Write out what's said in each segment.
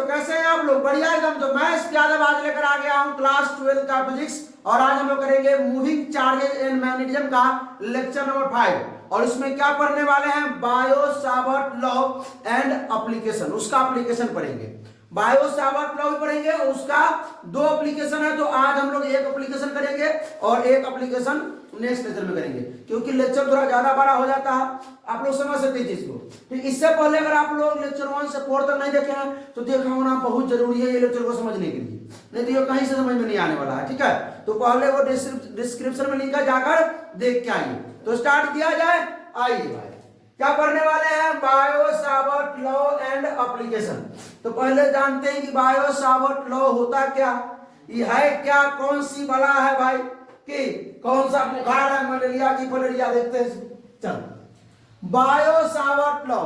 कैसे हैं आप लोग? बढ़िया एकदम। तो मैं इस यादव आज लेकर आ गया हूं क्लास 12 का फिजिक्स, और आज हम लोग करेंगे मूविंग चार्जेस एंड मैग्नेटिज्म का लेक्चर नंबर 5। और इसमें क्या पढ़ने वाले हैं? Biot Savart law and application, उसका एप्लीकेशन पढ़ेंगे। बायो सावर्ट लॉ भी पढ़ेंगे, उसका 2 एप्लीकेशन है। तो आज हम लोग एक एप्लीकेशन करेंगे और एक एप्लीकेशन नेक्स्ट लेक्चर में करेंगे, क्योंकि लेक्चर थोड़ा ज्यादा बड़ा हो जाता है, आप लोग समझ सकते हैं चीज को। ठीक, इससे पहले अगर आप लोग लेक्चर 1 से 4 तक नहीं देखे हैं तो देखा होना बहुत जरूरी है ये लेक्चर को समझने के लिए, नहीं तो ये कहीं से समझ में नहीं आने वाला है। ठीक है, तो पहले वो डिस्क्रिप्शन में लिंक है, जाकर देख के आइए। तो स्टार्ट किया जाए, आइए भाई। क्या पढ़ने वाले हैं? Biot Savart law and application. तो पहले जानते हैं कि बायो सावर्ट लॉ होता क्या, ये है क्या, कौन सी बला है भाई, कि कौन सा बुखार है, मलेरिया की फलेरिया, देखते हैं। चलो, बायो सावर्ट लॉ,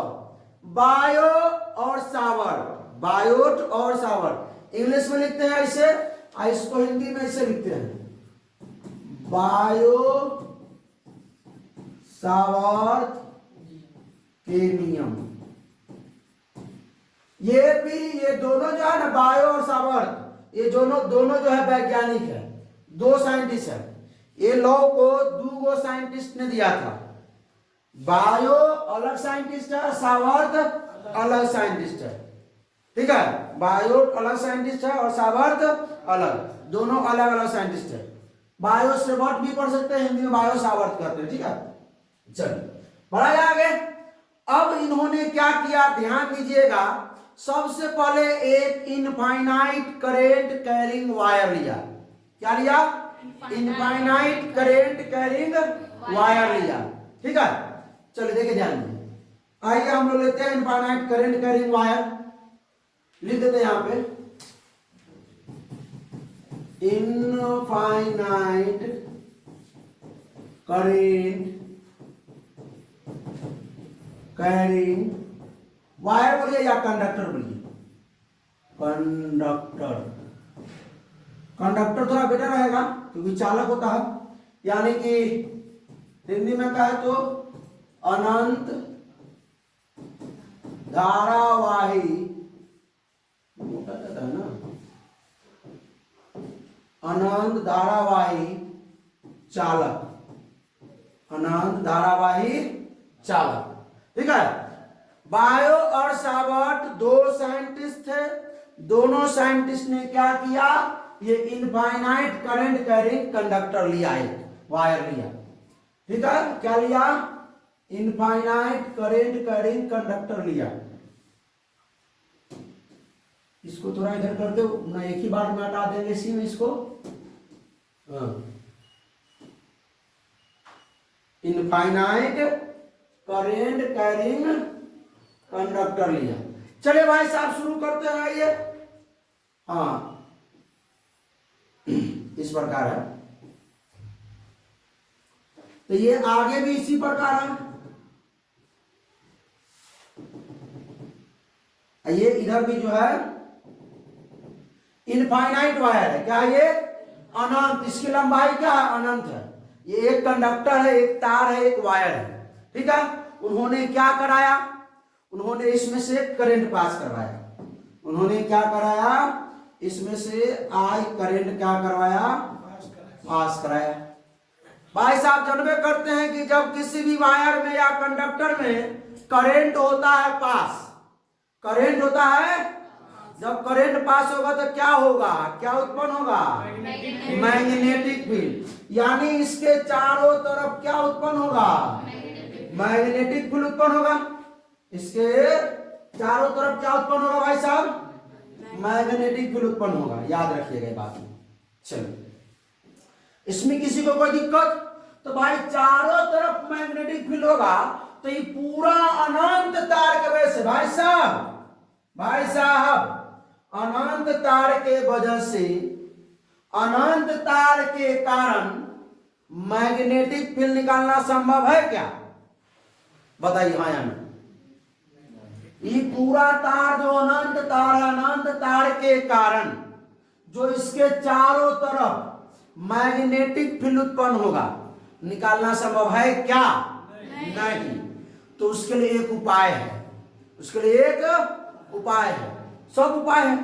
बायो और सावर्ट, बायोट और सावर्ट इंग्लिश में लिखते हैं ऐसे, इसको हिंदी में ऐसे लिखते हैं बायो सावर्ट के नियम। ये दोनों जो है ना, बायो और सावर्ट, ये दोनों जो है वैज्ञानिक है, 2 साइंटिस्ट है। ये लॉ को 2 साइंटिस्ट ने दिया था। बायो अलग साइंटिस्ट है, सावर्ट अलग साइंटिस्ट है। ठीक है, बायो अलग साइंटिस्ट है और सावर्ट अलग, दोनों अलग अलग साइंटिस्ट है। बायो सावर्ट भी पढ़ सकते हैं, हिंदी में बायो सावर्ट कहते हैं। ठीक है, चलिए बढ़ा आगे। अब इन्होंने क्या किया, ध्यान दीजिएगा। सबसे पहले एक इनफाइनाइट करेंट कैरिंग वायर लिया। क्या लिया? इनफाइनाइट करेंट कैरिंग वायर लिया। ठीक है, चलिए देखिए ध्यान दीजिए। आइए हम लोग लेते हैं इनफाइनाइट करेंट कैरिंग वायर, लिख देते हैं यहां पे इनफाइनाइट करेंट कैरिंग वायर बोलिए या कंडक्टर बोलिए, कंडक्टर। कंडक्टर थोड़ा बेटर रहेगा क्योंकि चालक होता है, यानी कि हिंदी में कहे तो अनंत धारावाही, मोटा कहता है ना, अनंत धारावाही चालक, अनंत धारावाही चालक। ठीक है, बायो और सावर्ट 2 साइंटिस्ट थे। दोनों साइंटिस्ट ने क्या किया, ये इनफाइनाइट करंट कैरिंग कंडक्टर लिया, एक वायर लिया। ठीक है, क्या लिया? इनफाइनाइट करंट कैरिंग कंडक्टर लिया। इसको थोड़ा इधर कर दो ना, एक ही बार में हटा देंगे इसी में इसको। इनफाइनाइट करेंट कैरिंग कंडक्टर लिया। चलिए भाई साहब शुरू करते हैं। ये हाँ इस प्रकार है, तो ये आगे भी इसी प्रकार है। ये इधर भी जो है इनफाइनाइट वायर है। क्या ये? अनंत। इसकी लंबाई क्या है? अनंत है। ये एक कंडक्टर है, एक तार है, एक वायर है। ठीक है, उन्होंने क्या कराया, उन्होंने इसमें से करंट पास करवाया। उन्होंने क्या कराया, इसमें से आई करंट क्या करवाया, पास कराया। भाई साहब जानबे करते हैं कि जब किसी भी वायर में या कंडक्टर में करंट होता है पास, करंट होता है, जब करंट पास होगा तो क्या होगा, क्या उत्पन्न होगा? Magnetic field. यानी इसके चारों तरफ क्या उत्पन्न होगा? मैग्नेटिक फील्ड उत्पन्न होगा। इसके चारों तरफ क्या उत्पन्न होगा भाई साहब? मैग्नेटिक फील्ड उत्पन्न होगा। याद रखिएगा ये बात। चलिए, इसमें किसी को कोई दिक्कत? तो भाई चारों तरफ मैग्नेटिक फील्ड होगा तो ये पूरा अनंत तार के वजह से भाई साहब अनंत तार के वजह से, अनंत तार के कारण मैग्नेटिक फील्ड निकालना संभव है क्या? बताइए हाँ या ना। ये पूरा तार जो अनंत तार है, अनंत तार के कारण जो इसके चारों तरफ मैग्नेटिक फील्ड उत्पन्न होगा, निकालना संभव है क्या? नहीं। तो उसके लिए एक उपाय है, उसके लिए एक उपाय है। सब उपाय है।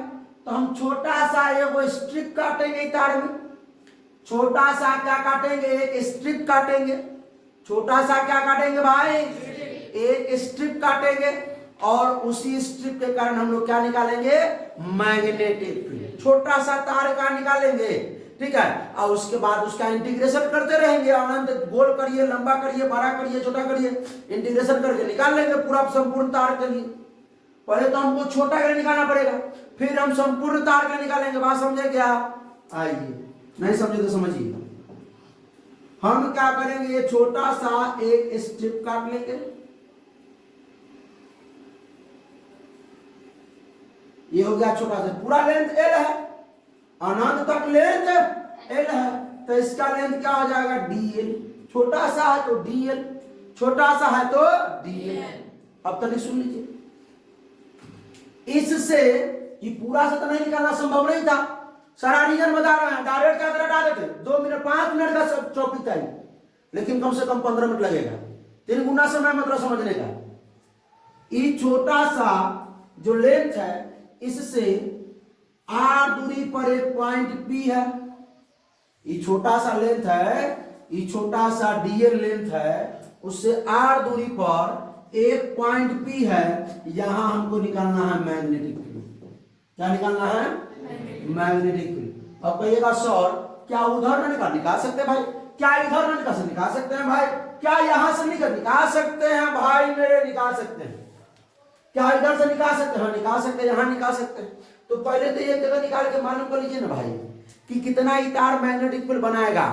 तो हम छोटा सा एक स्ट्रिप काटेंगे तार में, छोटा सा क्या काटेंगे, एक स्ट्रिप काटेंगे। छोटा सा क्या काटेंगे भाई, एक स्ट्रिप काटेंगे, और उसी स्ट्रिप के कारण हम लोग क्या निकालेंगे, मैग्नेटिक फील्ड। छोटा सा तार का निकालेंगे, ठीक है, और उसके बाद उसका इंटीग्रेशन करते रहेंगे, अनंत गोल करिए, लंबा करिए, बड़ा करिए, छोटा करिए, इंटीग्रेशन करके निकाल लेंगे पूरा संपूर्ण तार के लिए। पहले तो हमको छोटा के लिए निकालना पड़ेगा, फिर हम संपूर्ण तार के लिए निकालेंगे। बात समझे क्या? आइए, नहीं समझे तो समझिए। हम क्या करेंगे, ये छोटा सा एक स्ट्रिप काट लेंगे, ये हो गया छोटा सा। पूरा लेंथ एल है, अनंत तक लेंथ एल है, तो इसका लेंथ क्या हो जाएगा, डीएल। छोटा सा है तो डीएल, छोटा सा है तो डीएल। अब तक सुन लीजिए, इससे ये पूरा से तो नहीं निकालना संभव नहीं था, सारा रीजन बता रहे हैं, डायरेक्ट क्या हटा देते, 2 मिनट 5 मिनट का सब टॉपिक था, लेकिन कम से कम 15 मिनट लगेगा। 3 गुना समय मतलब समझने का। ये छोटा सा जो लेंथ है, इससे आर दूरी पर एक पॉइंट पी है, ये छोटा सा लेंथ है, ये छोटा सा डीएल लेंथ है, उससे आर दूरी पर एक पॉइंट पी है, यहां हमको निकालना है मैग्नेटिक फील्ड। क्या निकालना है, मैग्नेटिक फील्ड। अब कहिएगा सर क्या उधर ना निकाल सकते भाई, क्या इधर ना निकाल सकते हैं भाई, क्या यहां से निकाल सकते हैं भाई मेरे, निकाल सकते हैं। क्या इधर से निकाल सकते हैं, निकाल सकते हैं, यहां निकाल सकते हैं। तो पहले तो एक जगह निकाल के मालूम कर लीजिए ना भाई कि कितना ही तार मैग्नेटिक फील्ड बनाएगा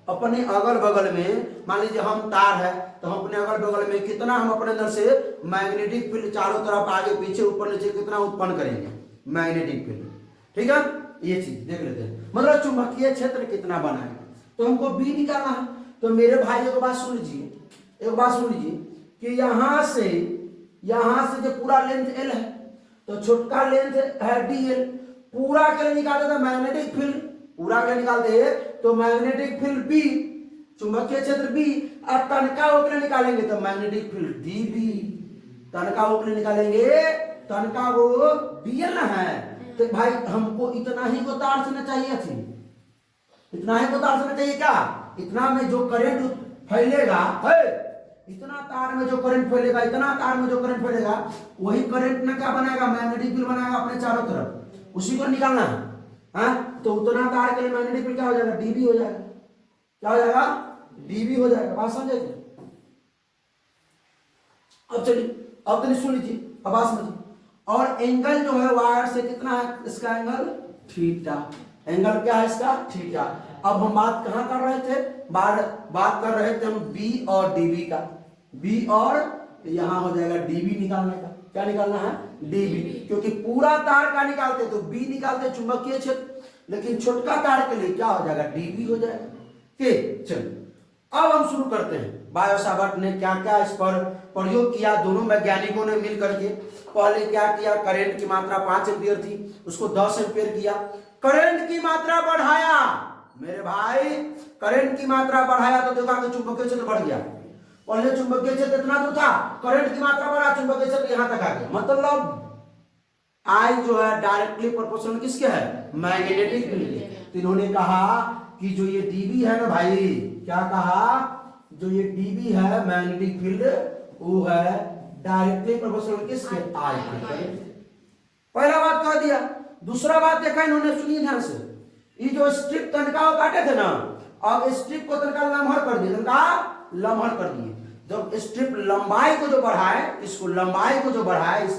अपने अगल बगल में। मान लीजिए हम तार है तो हम अपने अगल बगल में कितना हम अपने अंदर से मैग्नेटिक फील्ड चारों तरफ आगे पीछे ऊपर नीचे कितना उत्पन्न करेंगे मैग्नेटिक फील्ड, ठीक है। ये चीज देख लेते हैं, मतलब चुंबकीय क्षेत्र कितना बनाएगा। तो हमको बी निकालना है। तो मेरे भाई एक बात सुन लीजिए, एक बात सुन लीजिए कि यहां से जो पूरा लेंथ एल है, तो छोटका लेंथ है डीएल, पूरा के लिए निकालते तो मैग्नेटिक फील्ड, पूरा के लिए निकालते हैं तो मैग्नेटिक फील्ड बी, चुंबकीय क्षेत्र बी, और तनका के लिए निकालेंगे तो मैग्नेटिक फील्ड डीबी। तनका के लिए निकालेंगे, तनका वो डीएल ना है, तो भाई हमको इतना ही को तार से चाहिए थी, इतना ही को तार से चाहिए क्या, इतना में जो करंट फैलेगा है, इतना तार में जो करंट फैलेगा, इतना तार में जो करंट फैलेगा, वही करंट ना क्या बनाएगा, मैग्नेटिक फील्ड बनाएगा अपने चारों तरफ, उसी को निकालना है। हाँ, तो उतना तार के लिए मैग्नेटिक फील्ड क्या हो जाएगा, डीबी हो जाएगा। क्या हो जाएगा, डीबी हो जाएगा। बात समझे? अब चलिए, अब तो सुन लीजिए, अब बात समझिए। और एंगल जो है वायर से कितना है, इसका एंगल थीटा। एंगल क्या है इसका, थीटा। अब हम बात कहां कर रहे थे, बात कर रहे थे हम बी और डीबी का। बी और यहां हो जाएगा डीबी निकालने का। क्या निकालना है, डीबी, क्योंकि पूरा तार का निकालते तो बी निकालते चुंबकीय क्षेत्र, लेकिन छोटका तार के लिए क्या हो जाएगा, डीबी हो जाएगा। ठीक, चलिए अब हम शुरू करते हैं। बायो सावर्ट ने क्या क्या इस पर प्रयोग किया, दोनों वैज्ञानिकों ने मिल करके। पहले क्या किया, करंट की मात्रा 5 एम्पियर थी, उसको 10 एम्पियर किया। करंट की मात्रा बढ़ाया मेरे भाई, करंट की मात्रा बढ़ाया तो देखा कि चुंबकीय क्षेत्र बढ़ गया। पहले चुंबकीय क्षेत्र इतना दूर था, करंट की मात्रा बढ़ा, चुंबकीय क्षेत्र यहां तक आ गया। मतलब आई जो है डायरेक्टली प्रोपोर्शनल किसके है, मैग्नेटिक फील्ड। तो इन्होंने कहा कि जो ये डीबी है ना भाई, क्या कहा, जो ये डीबी है मैग्नेटिक फील्ड, वो है डायरेक्टली प्रोपोर्शनल किसके, आई के। पहला बात कह दिया। दूसरा बात देखा इन्होंने, सुनिए ध्यान से, ये जो स्ट्रिप तनका काटे थे ना, अब स्ट्रिप को तनका लम्हर कर दिए, तनका लम्हर कर दिए। जब स्ट्रिप लंबाई को जो बढ़ाए, इसको लंबाई को जो बढ़ाए, इस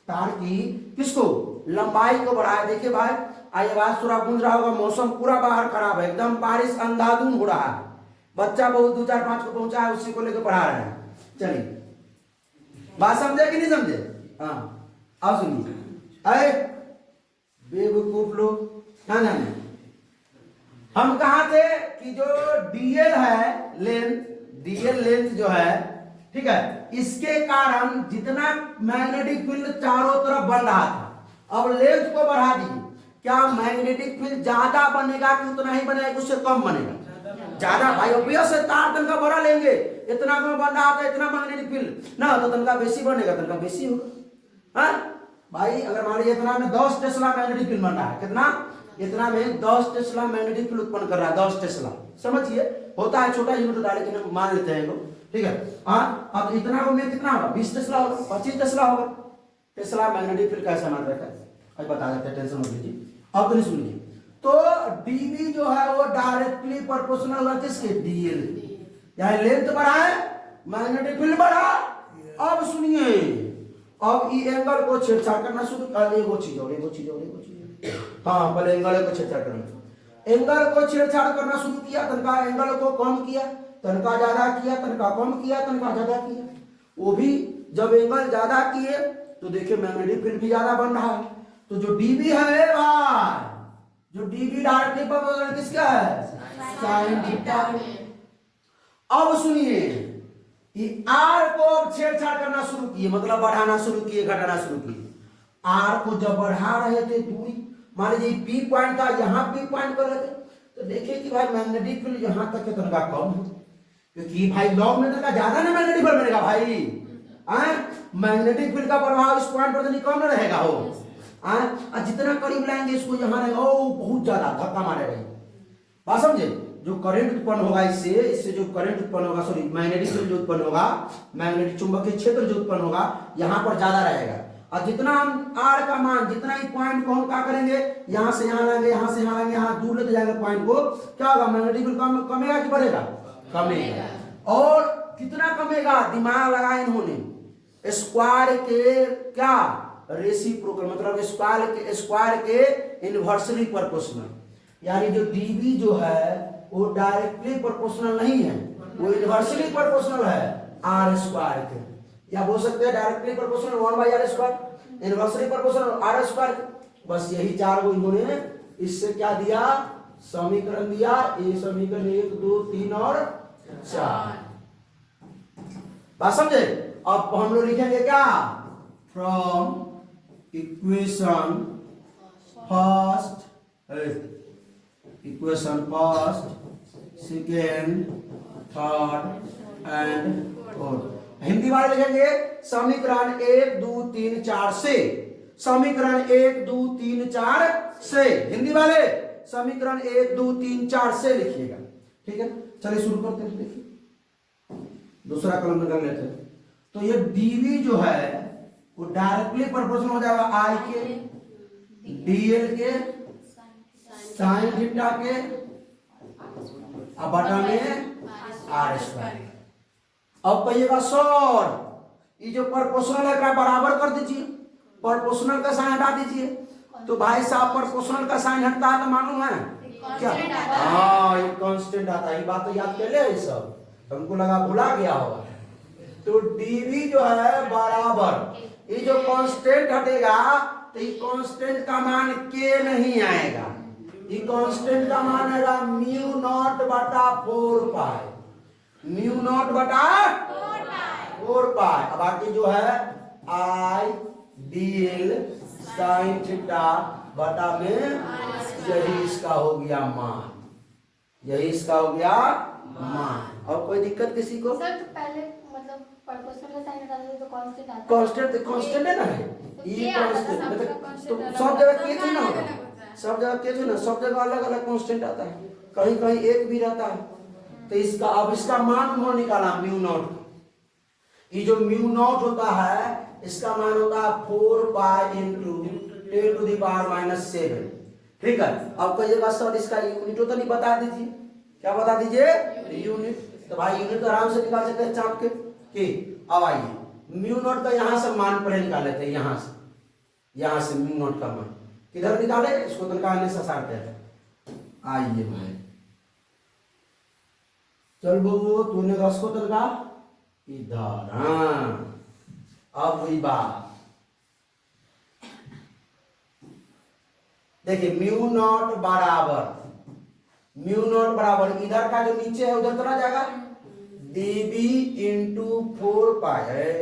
तार की किसको, लंबाई को बढ़ाए। देखिए भाई, आज आवाज थोड़ा गूंज रहा होगा, मौसम पूरा बाहर खराब है, एकदम बारिश अंधाधुंध हो रहा है। बच्चा बहुत 2 4 5 को पहुंचा है, उसी को लेकर पढ़ा रहे हैं। चलिए बात समझे कि नहीं समझे? हाँ, अब सुनिए। अरे बेवकूफ लोग, हाँ ना, हम कहा थे कि जो डीएल है लेंथ, डीएल लेंथ जो है, ठीक है, इसके कारण जितना मैग्नेटिक फील्ड चारों तरफ बन रहा था, अब लेंथ को बढ़ा दीजिए। क्या मैग्नेटिक फील्ड ज्यादा बनेगा कि उतना ही बनेगा, उससे कम बनेगा? ज्यादा भाई, ऑब्वियस है, तार तनका बड़ा लेंगे, इतना कम बन रहा था, इतना मैग्नेटिक फील्ड ना, तो तनका बेसी बनेगा, तनका बेसी होगा। हाँ, भाई अगर मान लीजिए इतना में 10 टेस्ला मैग्नेटिक फील्ड बन रहा है, कितना, इतना में 10 टेस्ला मैग्नेटिक फील्ड उत्पन्न कर रहा है, 10 टेस्ला, समझिए, होता है छोटा यूनिट होता है लेकिन हम मान लेते हैं लोग, ठीक है। हाँ, अब इतना में कितना होगा, 20 टेस्ला होगा, 25 टेस्ला होगा। टेस्ला मैग्नेटिक फील्ड कैसा मान रखा है, अब बता देते हैं, टेंशन मत लीजिए। अब तो सुनिए, तो डीबी जो है वो डायरेक्टली प्रोपोर्शनल होगा किसके, डीएल, यानी लेंथ बढ़ा है, मैग्नेटिक फील्ड बढ़ा। अब सुनिए, अब ई एंगल को छेड़छाड़ करना शुरू कर, एगो चीज और हाँ, पहले एंगल को छेड़छाड़ करना, एंगल को छेड़छाड़ करना शुरू किया, तनका एंगल को कम किया, तनका ज्यादा किया, तनका कम किया, तनका ज्यादा किया। वो भी जब एंगल ज्यादा किए तो देखिए मैग्नेटिक फील्ड भी ज्यादा बन रहा है। तो जो डीबी है भाई, जो डीबी डायरेक्टली प्रोपोर्शनल किसका है, साइन थीटा। अब सुनिए, ये आर को अब छेड़छाड़ करना शुरू किए, मतलब बढ़ाना शुरू किए, घटाना शुरू किए। आर को जब बढ़ा रहे थे दूरी, मान लीजिए पी पॉइंट था, यहाँ पी पॉइंट कर रहे थे, तो देखिए कि भाई मैग्नेटिक फील्ड यहाँ तक तनका कम है, क्योंकि भाई लॉन्ग में तनका ज्यादा ना मैग्नेटिक फील्ड बनेगा भाई, मैग्नेटिक फील्ड का प्रभाव इस पॉइंट पर तो कम न रहेगा हो, जितना करीब लाएंगे इसको यहाँ रहेगा ओ बहुत ज्यादा धक्का मारेगा। बात समझे, जो करंट उत्पन्न होगा इससे जो करंट उत्पन्न होगा, सॉरी मैग्नेटिक फील्ड जो उत्पन्न होगा, मैग्नेटिक चुंबकीय क्षेत्र जो उत्पन्न होगा यहाँ पर ज्यादा रहेगा। और जितना हम आर का मान, जितना ही पॉइंट को हम क्या करेंगे, यहाँ से यहाँ लाएंगे, यहाँ से यहाँ लाएंगे, यहाँ दूर लेते जाएंगे पॉइंट को, क्या होगा, मैग्नेटिक फील्ड कमेगा कि बढ़ेगा, कमेगा। और कितना कमेगा, दिमाग लगाए इन्होंने, स्क्वायर के क्या रेसिप्रोकल, मतलब स्क्वायर के इनवर्सली प्रोपोर्शनल, यानी जो डीबी जो है वो डायरेक्टली प्रोपोर्शनल नहीं है, वो इनवर्सली प्रोपोर्शनल है आर स्क्वायर के, या बोल सकते हैं directly proportional 1/r square, inversely proportional R square. बस यही चार को इन्होंने इससे क्या दिया, समीकरण दिया, ये समीकरण 1 2 3 और 4। बात समझे। अब हम लोग लिखेंगे क्या, from equation first, second, third and fourth, Hindi वाले लिखेंगे समीकरण 1 2 3 4 से, समीकरण 1 2 3 4 से, हिंदी वाले समीकरण 1 2 3 4 से लिखिएगा, ठीक है। चलिए शुरू करते हैं, देखिए दूसरा कलम निकाल लेते हैं। तो ये डीवी जो है वो डायरेक्टली प्रोपोर्शनल हो जाएगा आई के, डीएल के, साइन थीटा के, अब बटा में आर स्क्वायर। अब कहिएगा सर ये जो प्रोपोर्शनल है क्या बराबर कर दीजिए, प्रोपोर्शनल का साइन हटा दीजिए। तो भाई साहब प्रोपोर्शनल का साइन हटता है तो मालूम है क्या, हाँ ये कांस्टेंट आता है, ये बात तो याद कर ले, सब हमको लगा भुला गया होगा। तो डीवी जो है बराबर, ये जो कांस्टेंट हटेगा तो ये कांस्टेंट का मान के नहीं आएगा, ये कांस्टेंट का मान आएगा म्यू नॉट बटा 4 पाई, म्यू नॉट बटा 4 पाई। अब बाकी जो है आई डीएल साइन थीटा बटा में, यही इसका हो गया मान, यही इसका हो गया मान। और कोई दिक्कत किसी को, सर तो पहले मतलब प्रोपोर्शनल का साइन हटा दे तो कांस्टेंट आता है, कांस्टेंट है ना, ये कांस्टेंट तो सब जगह के थे ना, सब जगह के थे ना, सब जगह अलग अलग कांस्टेंट आता है, कहीं कहीं एक भी रहता है। तो इसका अब इसका मान उन्होंने निकाला म्यू नॉट, ये जो म्यू नॉट होता है इसका मान होता है 4 pi into 10 to the power -7, ठीक है। अब कहिएगा सर इसका यूनिट तो नहीं बता दीजिए, क्या बता दीजिए, यूनिट। तो भाई यूनिट तो आराम से निकाल सकते हैं चाप के। अब आइए म्यू नॉट का यहाँ से मान पहले निकाल लेते हैं, यहाँ से म्यू नॉट का मान किधर निकाले, इसको तनका आने से सारते हैं। आइए भाई चल बबू तूने इसको तनका इधर, हाँ अब हुई बात, देखिए म्यू नॉट बराबर इधर का जो नीचे है उधर चला जाएगा, डीबी इंटू 4 पाई है,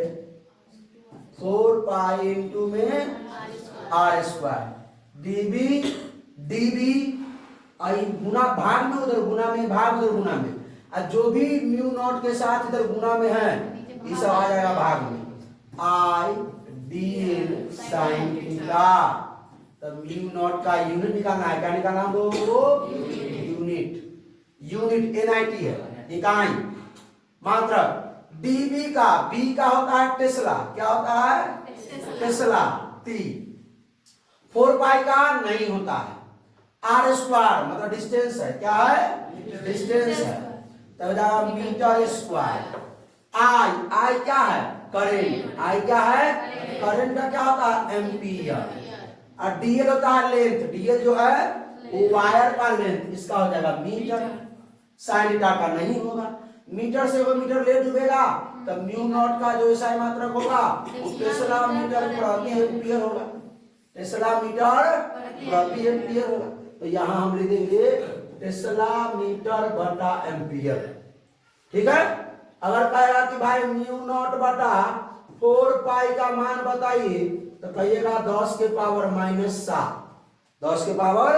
4 पाई इंटू में आर स्क्वायर, डीबी आई गुना भाग में उधर गुना में, भाग उधर गुना में, और जो भी म्यू नॉट के साथ इधर गुना में है ये सब आ जाएगा भाग में, आई DL sin थीटा। तब म्यू नॉट का यूनिट निकालना है, क्या निकालना है वो यूनिट, यूनिट NIT है इकाई, मात्रा। dB का, B का होता है टेस्ला, क्या होता है टेस्ला T। 4 पाई का नहीं होता है, R स्क्वायर मतलब डिस्टेंस है, क्या है डिस्टेंस है, तब जाएगा मीटर स्क्वायर। I क्या है करेंट, I क्या है करंट का क्या होता है एम्पियर। और DL होता है लेंथ, DL जो है वो वायर का लेंथ, इसका हो जाएगा मीटर। साइन थीटा का नहीं होगा, मीटर से वो मीटर ले डूबेगा, तब म्यू नॉट का जो SI मात्रक होगा वो टेस्ला मीटर प्रति एम्पियर होगा, टेस्ला मीटर प्रति एम्पियर होगा। तो यहाँ हम लिखेंगे टेस्ला मीटर बटा एम्पियर। ठीक है, अगर कहेगा कि भाई म्यू नॉट बटा 4 पाई का मान बताइए, तो कहिएगा 10 के पावर -7, 10 के पावर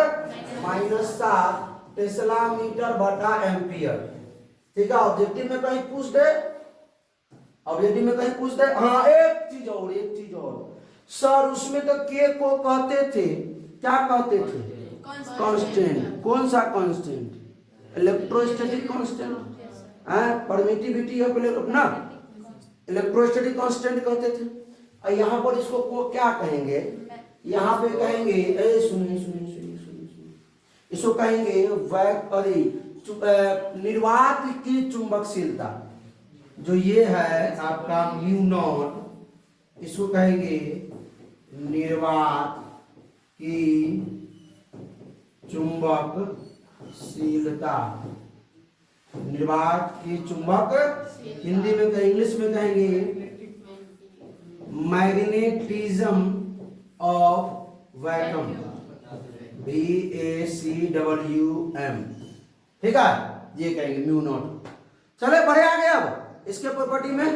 -7 टेस्ला मीटर बटा एम्पियर। ठीक है, ऑब्जेक्टिव में कहीं पूछ दे, ऑब्जेक्टिव में कहीं पूछ दे। हाँ एक चीज और, एक चीज और सर, उसमें तो के को कहते थे, क्या कहते थे कांस्टेंट। कौन सा कांस्टेंट, इलेक्ट्रोस्टैटिक कांस्टेंट है, परमिटिविटी ऑफ ना इलेक्ट्रोस्टैटिक कांस्टेंट कहते थे। और यहाँ पर इसको को क्या कहेंगे, यहाँ पे कहेंगे सुनिए सुनिए सुनिए सुनिए, इसको कहेंगे निर्वात की चुंबकशीलता, जो ये है आपका म्यू नॉट, इसको कहेंगे निर्वात की चुंबकशीलता। निर्वात की चुंबक, हिंदी में कहेंगे, इंग्लिश में कहेंगे मैग्नेटिज्म ऑफ वैक्यूम, VACWM। ठीक है, ये कहेंगे म्यू नॉट। चले बढ़े आगे, अब इसके प्रॉपर्टी में,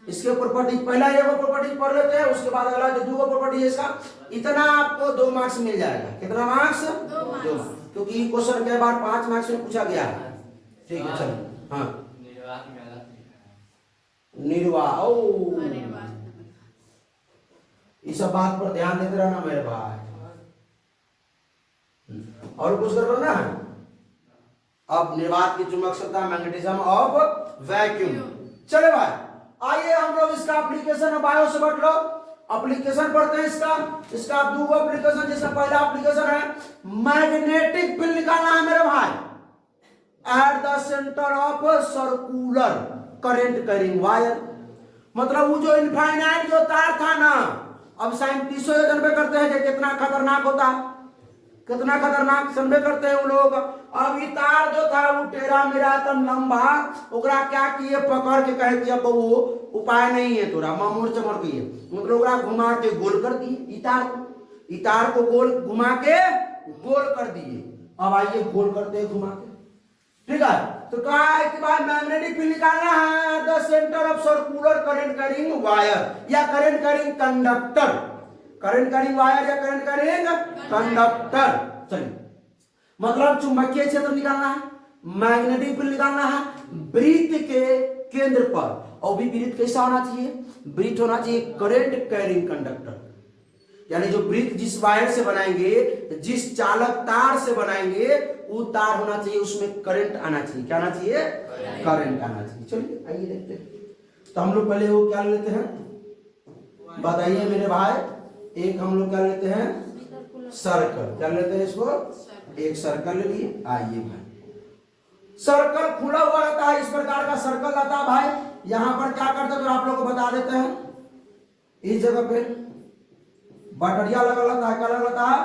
इसके प्रॉपर्टी पहला ये प्रॉपर्टी पढ़ लेते हैं, उसके बाद अगला जो दूसरा प्रॉपर्टी है इसका, इतना आपको 2 मार्क्स मिल जाएगा। कितना मार्क्स 2, क्योंकि क्वेश्चन के बाद 5 मार्क्स में पूछा गया है। ठीक है चलो, हाँ निर्वाह, इस सब बात पर ध्यान देते रहना मेरे भाई। और कुछ कर लो ना। अब निर्वात की चुंबकशीलता, मैग्नेटिज्म ऑफ वैक्यूम। चले भाई, आइए हम लोग इसका एप्लीकेशन बायो से बढ़ लो, एप्लीकेशन पढ़ते हैं इसका। इसका दो एप्लीकेशन, जिसका पहला एप्लीकेशन है मैग्नेटिक फील्ड निकालना है मेरे भाई at the centre of circular current carrying wire. मतलब वो जो इनफाइनाइट जो तार था ना, अब साइंटिस्टों ये जानबे करते हैं कि कितना खतरनाक होता है, कितना खतरनाक समझे करते हैं वो लोग। अब ये तार जो था वो टेढ़ा मेरा तम लंबा, ओकरा क्या किए पकड़ के कहे कि अब वो उपाय नहीं है तोरा, मामूर चमर किए, मतलब ओकरा घुमा के गोल कर दिए, इतार को गोल घुमा के गोल कर दिए। अब आइए गोल करते हैं घुमा के। ठीक है, तो कहा है कि भाई मैग्नेटिक फील्ड निकालना है the centre of circular current carrying wire या current carrying conductor, current carrying wire या करंट कैरिंग कंडक्टर। चलिए, मतलब चुंबकीय क्षेत्र निकालना है, मैग्नेटिक फील्ड निकालना है वृत्त के केंद्र पर, और भी वृत्त कैसा होना चाहिए, वृत्त होना चाहिए करंट कैरिंग कंडक्टर, यानी जो वृत्त जिस वायर से बनाएंगे, जिस चालक तार से बनाएंगे, वो तार होना चाहिए, उसमें करंट आना चाहिए। क्या आना चाहिए, करंट आना चाहिए। चलिए आइए देखते हैं। तो हम लोग पहले वो क्या लेते हैं बताइए मेरे भाई। एक हम लोग क्या लेते हैं सर्कल, क्या लेते हैं इसको, एक सर्कल ले लिए। आइए भाई, सर्कल खुला हुआ रहता है, इस प्रकार का सर्कल रहता है भाई। यहां पर क्या करते हैं तो आप लोग को बता देते हैं। इस जगह पे बैटरिया लगा रहता है, क्या लगा रहता है,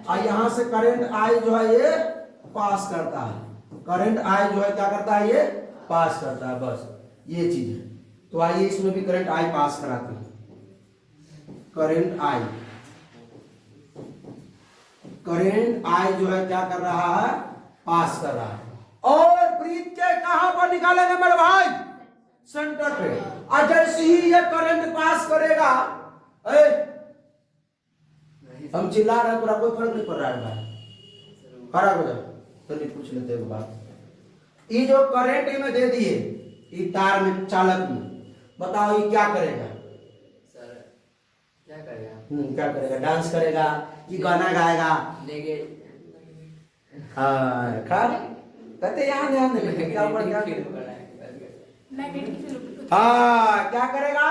और यहां से करंट आई जो है ये पास करता है, करंट आई जो है क्या करता है, ये पास करता है, बस ये चीज है। तो आइए इसमें भी करंट आई पास कराते हैं। करंट आई, करंट आई जो है क्या कर रहा है, पास कर रहा है। और वृत्त के कहां पर निकालेंगे मेरे भाई, सेंटर पे। और जैसे ही ये करंट पास करेगा, हम चिल्ला रहे हैं, पूरा कोई फर्क नहीं पड़ रहा है भाई, खराब हो जाए तो नहीं पूछ लेते हैं बात। ये जो करंट में दे दिए, ये तार में चालक में, बताओ ये क्या करेगा, क्या करेगा? डांस करेगा कि गाना गाएगा? हाँ खा कहते यहाँ ध्यान देंगे क्या ऊपर क्या हाँ क्या करेगा?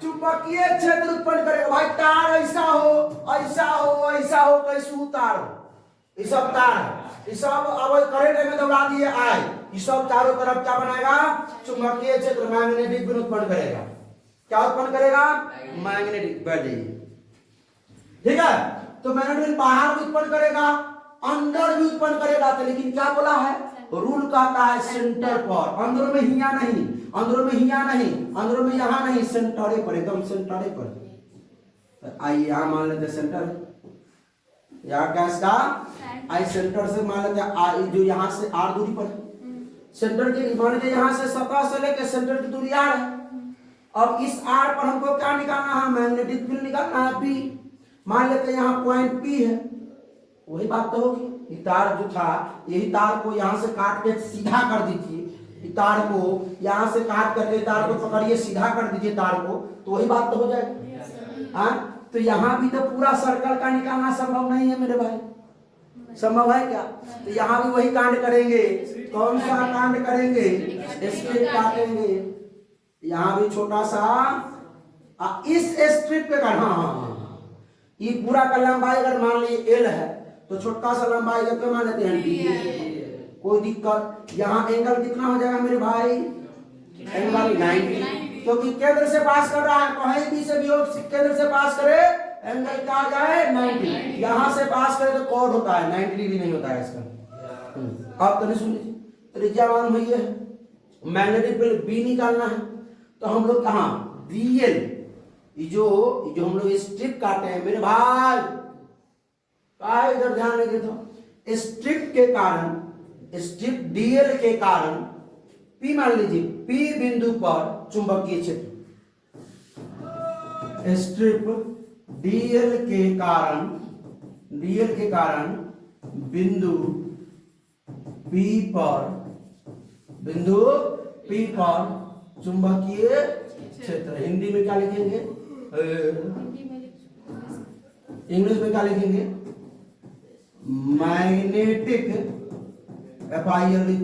चुंबकीय क्षेत्र उत्पन्न करेगा। भाई तार ऐसा हो ऐसा हो ऐसा हो, कैसे तार हो, ये सब तार, ये सब अब करंट में दौड़ा दिए आए, ये सब चारों तरफ क्या बनाएगा? चुंबकीय क्षेत्र मैग्नेटिक फील्ड उत्पन्न करेगा। क्या उत्पन्न करेगा? Magnetic field. ठीक है, तो मैग्नेटिक फील्ड बाहर भी उत्पन्न करेगा, अंदर भी उत्पन्न करेगा। तो लेकिन क्या बोला है? रूल कहता है सेंटर पर, अंदर में हिया नहीं, अंदर में हिया नहीं, अंदर में यहाँ नहीं, सेंटरे पर, एकदम सेंटरे पर। आइए यहाँ मान लेते सेंटर, यहाँ क्या इसका आई सेंटर से मान लेते आई, जो यहाँ से आर दूरी पर सेंटर की, मान लीजिए यहाँ से सतह से लेकर सेंटर की दूरी आर है। अब इस आर पर हमको क्या निकालना है? मैग्नेटिक फील्ड निकालना है पी। मान लेते यहाँ पॉइंट पी है, वही बात तो होगी। ये तार जो था, यही तार को यहाँ से काट के सीधा कर दीजिए, तार को यहाँ से काट करके तार को पकड़िए, सीधा कर दीजिए तार को, तो वही बात तो हो जाएगी। हाँ, तो यहाँ भी तो पूरा सर्कल का निकालना संभव नहीं है मेरे भाई, संभव है क्या? तो यहाँ भी वही कांड करेंगे। कौन सा कांड करेंगे? स्ट्रिप काटेंगे। यहाँ भी छोटा सा इस स्ट्रिप पे काट, हाँ, ये पूरा का लंबाई अगर मान लीजिए एल है, तो छोटा सा लंबाई जब मान लेते हैं डी। कोई दिक्कत? यहाँ एंगल कितना हो जाएगा मेरे भाई? एंगल 90, क्योंकि केंद्र से पास कर रहा है, कहीं भी से भी हो, केंद्र से पास करे एंगल क्या आ जाए? 90। यहाँ से पास करे तो कॉर्ड होता है, 90 डिग्री नहीं होता है इसका। आप तो सुन लीजिए, त्रिज्या मान हुई है, मैग्नेटिक फील्ड बी निकालना है, तो हम लोग कहाँ डीएल, जो हम लोग स्ट्रिप काटे हैं मेरे भाई, इधर ध्यान रखिए। तो स्ट्रिप के कारण, स्ट्रिप डीएल के कारण पी मान लीजिए, पी बिंदु पर चुंबकीय क्षेत्र, स्ट्रिप डीएल के कारण बिंदु पी पर चुंबकीय क्षेत्र, हिंदी में क्या लिखेंगे? इंग्लिश में क्या लिखेंगे? Magnetic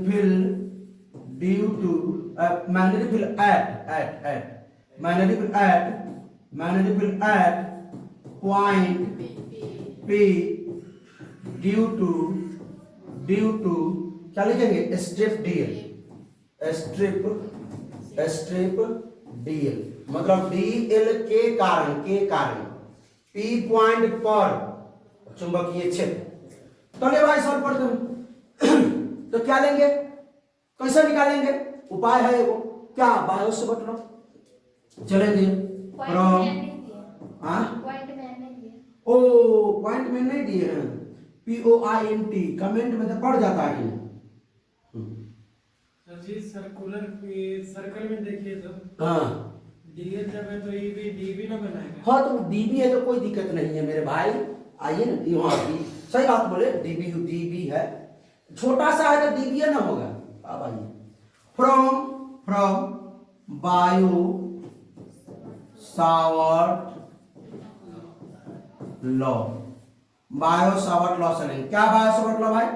field due to magnetic field at point P due to क्या लिखेंगे? स्ट्रिप डीएल, मतलब डीएल के कारण पी पॉइंट पर चुंबकीय क्षेत्र। चलिए भाई सॉल्व करते हैं। तो क्या लेंगे? कैसे निकालेंगे? उपाय है वो, क्या? बायो से बटना चलेंगे फ्रॉम, पॉइंट में नहीं दिए हैं, POINT कमेंट में तो पड़ जाता है कि जी सर्कल में देखिए तो हाँ डीएल जब है तो ये भी डीबी ना बनाएगा। हाँ, तो डीबी है तो कोई दिक्कत नहीं है मेरे भाई। आइए ना, यहाँ सही बात बोले, डीबी है, छोटा सा है तो डीबी ना होगा। अब आइए फ्रॉम बायो सावर्ट लॉ चलेंगे। क्या बायो सावर्ट लॉ भाई?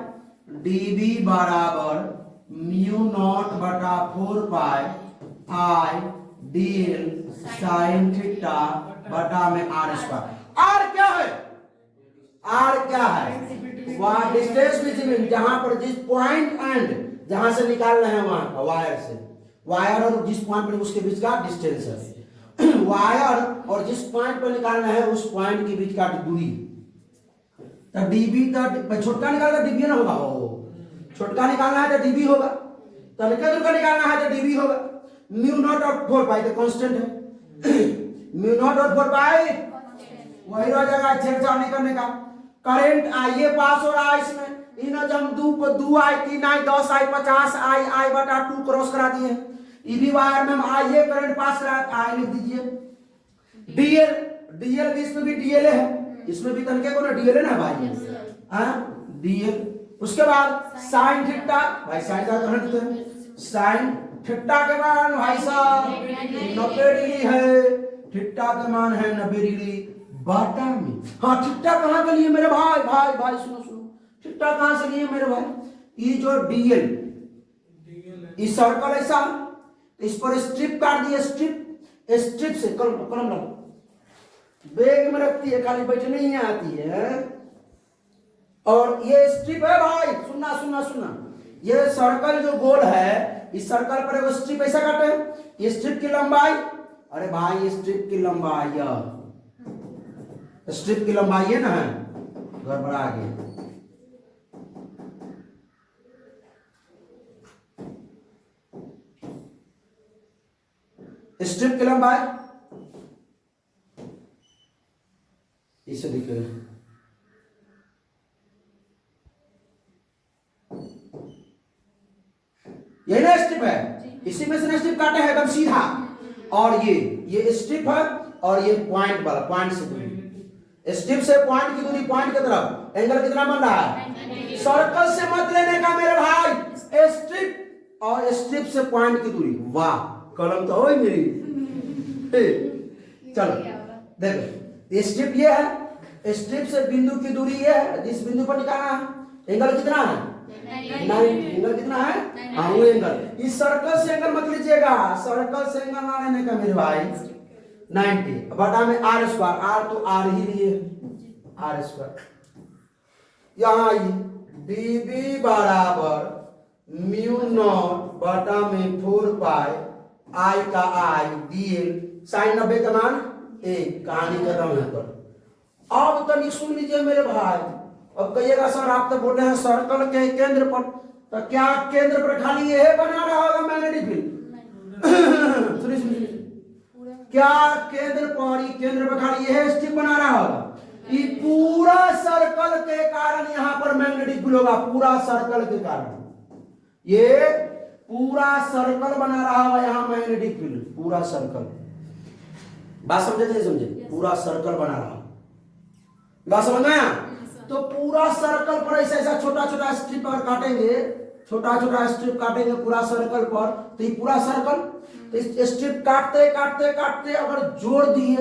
डीबी बराबर म्यू नॉट बटा 4 पाई आई डीएल साइन थीटा बटा में आर स्क्वायर। आर क्या है? आर क्या है? वहां डिस्टेंस बिटवीन, जहां पर जिस पॉइंट एंड जहां से निकालना है वहां का वायर और जिस पॉइंट पर उसके बीच का डिस्टेंस है। वायर और जिस पॉइंट पर निकालना है उस पॉइंट के बीच का दूरी। तो डीबी तो छोटका निकालना डीबी ना होगा, छोटका निकालना है तो डीबी होगा, तो दूर का निकालना है तो डीबी होगा। म्यू नॉट और 4 पाई तो कांस्टेंट है। म्यू नॉट और 4 पाई वही रह जाएगा, छेड़छाड़ नहीं करने का। करंट आइए पास हो रहा है इसमें, इन जब 2 आई 3 आई 10 आई 50 आई बटा 2 क्रॉस करा दिए। ये भी वायर में आइए करंट पास करा, आई लिख दीजिए। डीएल भी, इसमें भी डीएल है, इसमें भी तनके को ना डीएल है ना भाई, हाँ डीएल। उसके बाद साइन थीटा, भाई साइन का करंट है, साइन थीटा के मान भाई साहब 90 डिग्री है, थीटा का मान है 90 डिग्री बाटा में। हाँ थीटा कहाँ के लिए मेरे भाई, भाई भाई सुनो सुनो, थीटा कहाँ से लिए मेरे भाई? ये जो डीएल, इस सर्कल ऐसा, इस पर स्ट्रिप काट दिए, स्ट्रिप से कलम कलम रखो, बैग में रखती है, खाली बैठने ही आती है। और ये स्ट्रिप है भाई, सुनना सुनना सुनना, ये सर्कल जो गोल है, इस सर्कल पर एक स्ट्रिप ऐसा काटे, ये स्ट्रिप की लंबाई, अरे भाई ये स्ट्रिप की लंबाई, स्ट्रिप की लंबाई है ना, गड़बड़ा गया। स्ट्रिप की लंबाई इसे देखिए, यही ना स्ट्रिप है, इसी में से ना स्ट्रिप काटे है एकदम सीधा, और ये स्ट्रिप है, और ये पॉइंट वाला, पॉइंट से दूरी, स्ट्रिप से पॉइंट की दूरी, पॉइंट की तरफ एंगल कितना बन रहा है? सर्कल से मत लेने का मेरे भाई, स्ट्रिप और स्ट्रिप से पॉइंट की दूरी। वाह कलम तो हो मेरी। चलो देखो, स्ट्रिप ये है, स्ट्रिप से बिंदु की दूरी ये है, जिस बिंदु पर निकालना है, एंगल कितना है? 90। एंगल कितना है? हाँ वो एंगल, इस सर्कल से एंगल मत लीजिएगा, सर्कल से एंगल ना लेने का मेरे भाई, 90 बटा में आर स्क्वायर, आर तो आर ही लिए, आर स्क्वायर। यहाँ आइए, dB बराबर म्यू नॉट बटा में 4 पाई आई का आई dl, साइन 90 का मान 1। कहानी खत्म है। तो अब तनिक सुन लीजिए मेरे भाई, अब कहिएगा सर आप तो बोल रहे हैं सर्कल के केंद्र पर, तो क्या केंद्र पर खाली यह बना रहा होगा मैग्नेटिक फील्ड? सुनिए सुनिए, क्या केंद्र पर, केंद्र पर खाली यह स्ट्रिप बना रहा होगा? ये पूरा सर्कल के कारण यहाँ पर मैग्नेटिक फील्ड होगा, पूरा सर्कल के कारण, ये पूरा सर्कल बना रहा होगा यहाँ मैग्नेटिक फील्ड, पूरा सर्कल। बात समझे नहीं समझे? पूरा सर्कल बना रहा, बात समझ में? तो पूरा सर्कल पर ऐसा ऐसा छोटा छोटा स्ट्रिप अगर काटेंगे, छोटा छोटा स्ट्रिप काटेंगे पूरा सर्कल पर, तो ये पूरा सर्कल, तो स्ट्रिप काटते काटते काटते अगर जोड़ दिए,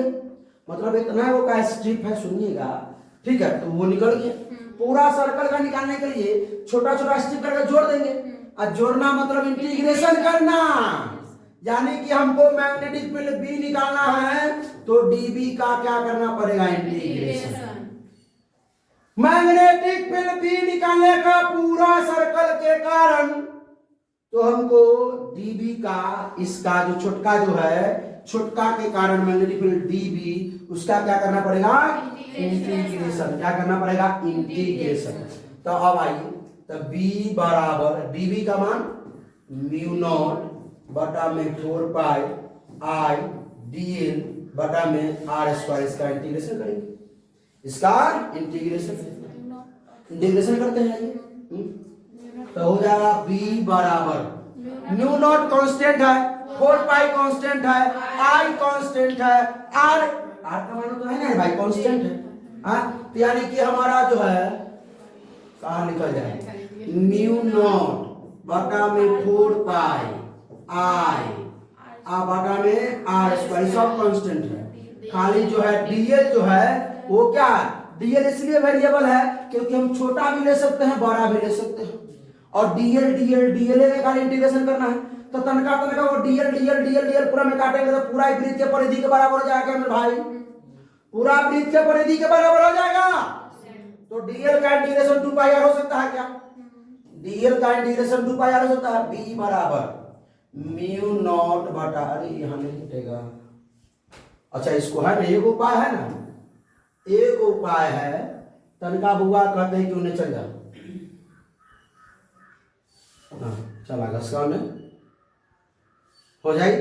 मतलब इतना वो का स्ट्रिप है, सुनिएगा ठीक है, तो वो निकल गया। पूरा सर्कल का निकालने के लिए छोटा छोटा स्ट्रिप करके जोड़ देंगे, और जोड़ना मतलब इंटीग्रेशन करना, यानी कि हमको मैग्नेटिक फील्ड बी निकालना है, तो डीबी का क्या करना पड़ेगा? इंटीग्रेशन। मैग्नेटिक फील्ड बी निकालने का पूरा सर्कल के कारण, तो हमको डीबी का, इसका जो छोटका जो है, छोटका के कारण मैग्नेटिक फील्ड डीबी, उसका क्या करना पड़ेगा? इंटीग्रेशन। क्या करना पड़ेगा? इंटीग्रेशन। तो अब आइए, तो b बराबर dB का मान म्यू नॉट बटा में 4 पाई आई dl बटा में आर स्क्वायर, इसका इंटीग्रेशन करेंगे, इसका इंटीग्रेशन करते हैं। तो हो जाएगा b बराबर म्यू नॉट कांस्टेंट है, 4 पाई कांस्टेंट है, आई कांस्टेंट है, आर का मान तो है ना भाई, कांस्टेंट है, तो यानी कि हमारा जो है कहाँ निकल जाएगा? म्यू नॉट बटा में 4 पाई आई बटा में आर स्क्वायर, सब कांस्टेंट है। खाली जो है डीएल जो है वो क्या है? डीएल इसलिए वेरिएबल है क्योंकि हम छोटा भी ले सकते हैं, बड़ा भी ले सकते हैं, और डीएल का खाली इंटीग्रेशन करना है, तो तनका वो डीएल पूरा में काटेंगे तो पूरा वृत्त के परिधि के बराबर हो जाएगा मेरे भाई, पूरा वृत्त के परिधि के बराबर हो जाएगा। तो डीएल का इंटीग्रेशन 2 पाई आर हो सकता है क्या? डीएल का इंटीग्रेशन 2 पाई आर हो सकता है। बी बराबर म्यू नॉट बटा, अरे यहाँ नहीं हटेगा, अच्छा इसको है ना, एक उपाय है ना, एक उपाय है, तनका बुआ कहते हैं कि उन्हें चल जाओ, हाँ चला घसका में हो जाए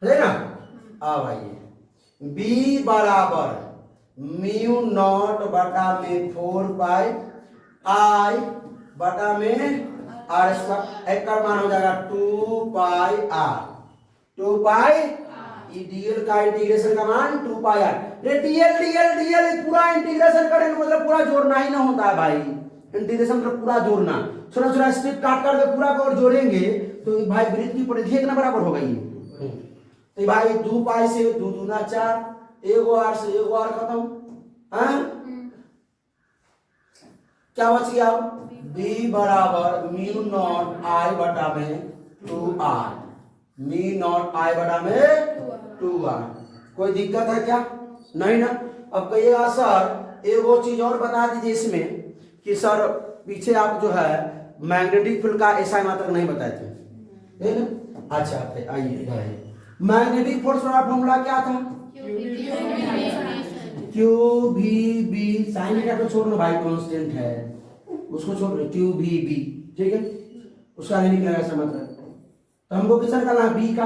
ना। अब आइए, बी बराबर म्यू नॉट बटा में 4 पाई आई बटा में आर स्क्वायर, एक का मान हो जाएगा 2 पाई आर, 2 पाई डीएल का इंटीग्रेशन का मान 2 पाई आर। डीएल पूरा इंटीग्रेशन करेंगे मतलब पूरा जोड़ना ही ना होता है भाई, इंटीग्रेशन मतलब पूरा जोड़ना, छोटा छोटा स्ट्रिप काट करके पूरा को और जोड़ेंगे तो भाई वृत्त की परिधि एक ना बराबर होगा ये। तो भाई 2 पाई से 2 दूना 4, 1 आर से 1 आर खत्म, हाँ? क्या बच गया? बी बराबर म्यू नॉट आई बटा में 2r, म्यू नॉट आई बटा में 2r। कोई दिक्कत है क्या? नहीं ना। अब कहिएगा सर एक वो चीज और बता दीजिए इसमें कि सर पीछे आप जो है मैग्नेटिक फील्ड का एसआई मात्रक नहीं बताए थे, है ना? अच्छा आइए इधर आइए। मैग्नेटिक फोर्स का फॉर्मूला क्या था? क्यू भी बी, साइन थीटा को छोड़ लो भाई, कांस्टेंट है उसको छोड़ लो, क्यू भी बी, ठीक है, उसका नहीं निकलेगा ऐसा मतलब। तो हमको किसका निकालना है? बी का।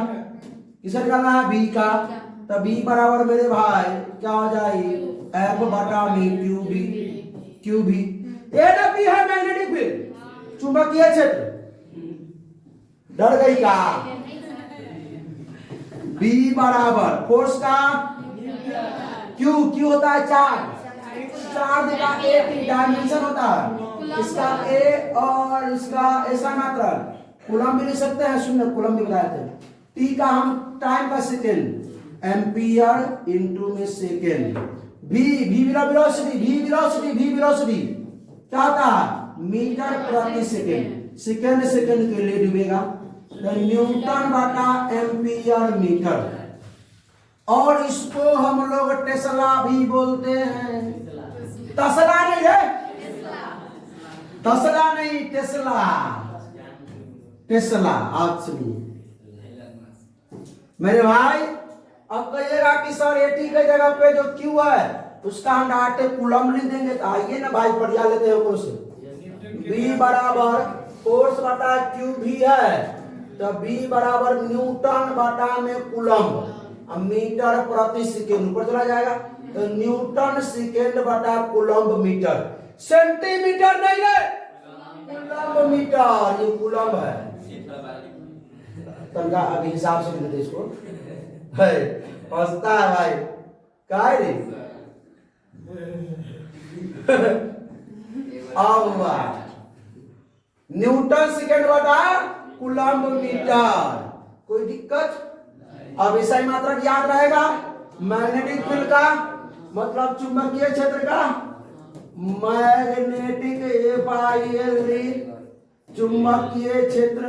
किसका निकालना है? बी का। तो बी बराबर मेरे भाई क्या हो जाएगी? एफ बटा में क्यू बी, क्यू बी। ए ना बी है मैग्नेटिक फील्ड, चुंबकीय क्षेत्र। डर गई का? बी बराबर फोर्स का क्यू, क्यू होता है चार्ज का एक डायमेंशन होता है, इसका ए और इसका ऐसा मात्रक। कूलम भी लिख सकते हैं, शून्य कूलम भी बताए थे। टी का हम टाइम का सेकेंड, एम्पियर इनटू में सेकेंड। वी वेलोसिटी क्या होता है? मीटर प्रति सेकेंड, सेकेंड सेकेंड के लिए डूबेगा। तो न्यूटन बटा एम्पियर मीटर। और इसको हम लोग टेस्ला भी बोलते हैं। तसला नहीं है, तसला नहीं, टेस्ला, टेस्ला। आज सुनिए मेरे भाई, अब कहिएगा कि सर एटी की जगह पे जो क्यू है उसका हम डायरेक्ट कूलम लिख देंगे। तो आइए ना भाई पढ़िया लेते हैं ऊपर से। बी बराबर फोर्स बटा क्यू भी है, तो बी बराबर न्यूटन बटा में कूलम, मीटर प्रति सेकेंड ऊपर चला जाएगा। तो न्यूटन सेकेंड बटा कूलम्ब मीटर, सेंटीमीटर नहीं है, कूलम्ब मीटर, ये कूलम्ब है। तनका अभी हिसाब से लिखते इसको, हंसता है भाई, क्या रे? न्यूटन सेकेंड बटा कूलम्ब मीटर। कोई दिक्कत? अब ऐसा ही मात्रक याद रहेगा। मैग्नेटिक फील्ड का मतलब चुंबकीय क्षेत्र का, मैग्नेटिक एफआईएल चुंबकीय क्षेत्र,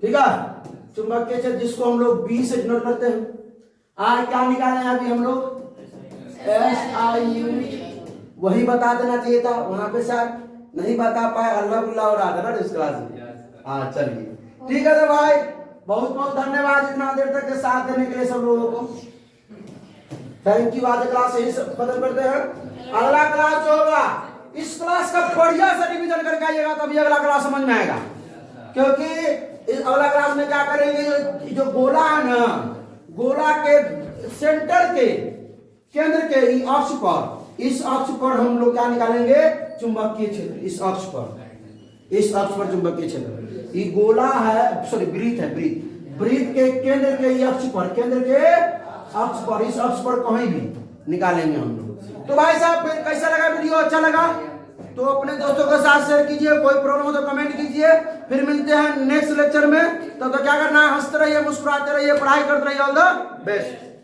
ठीक है, चुंबकीय क्षेत्र जिसको हम लोग बी से डिनोट करते हैं। आज क्या निकाले हैं अभी हम लोग? SI वही बता देना चाहिए था, वहां पे शायद नहीं बता पाए, अल्लाह बुल्ला हो रहा था ना इस क्लास में। हाँ चलिए ठीक है। तो भाई बहुत बहुत धन्यवाद इतना देर तक के साथ देने के लिए सब लोगों को, थैंक यू। आज क्लास यही खत्म करते हैं। अगला क्लास जो होगा इस क्लास का बढ़िया से रिवीजन करके आइएगा, तभी अगला क्लास समझ में आएगा। क्योंकि इस अगला क्लास में क्या करेंगे, जो गोला है ना, गोला के सेंटर के केंद्र के अक्ष पर, इस अक्ष पर हम लोग क्या निकालेंगे? चुंबकीय क्षेत्र। इस अक्ष पर, इस अक्ष पर चुंबकीय क्षेत्र। ये गोला है, सॉरी वृत्त है, वृत्त के केंद्र के अक्ष पर, केंद्र के अक्ष पर, इस अक्ष पर कहीं भी निकालेंगे हम लोग। तो भाई साहब फिर कैसा लगा वीडियो? अच्छा लगा तो अपने दोस्तों के साथ शेयर कीजिए, कोई प्रॉब्लम हो तो कमेंट कीजिए। फिर मिलते हैं नेक्स्ट लेक्चर में। तब तो क्या करना है? हंसते रहिए, मुस्कुराते रहिए, पढ़ाई करते रहिए। All the best.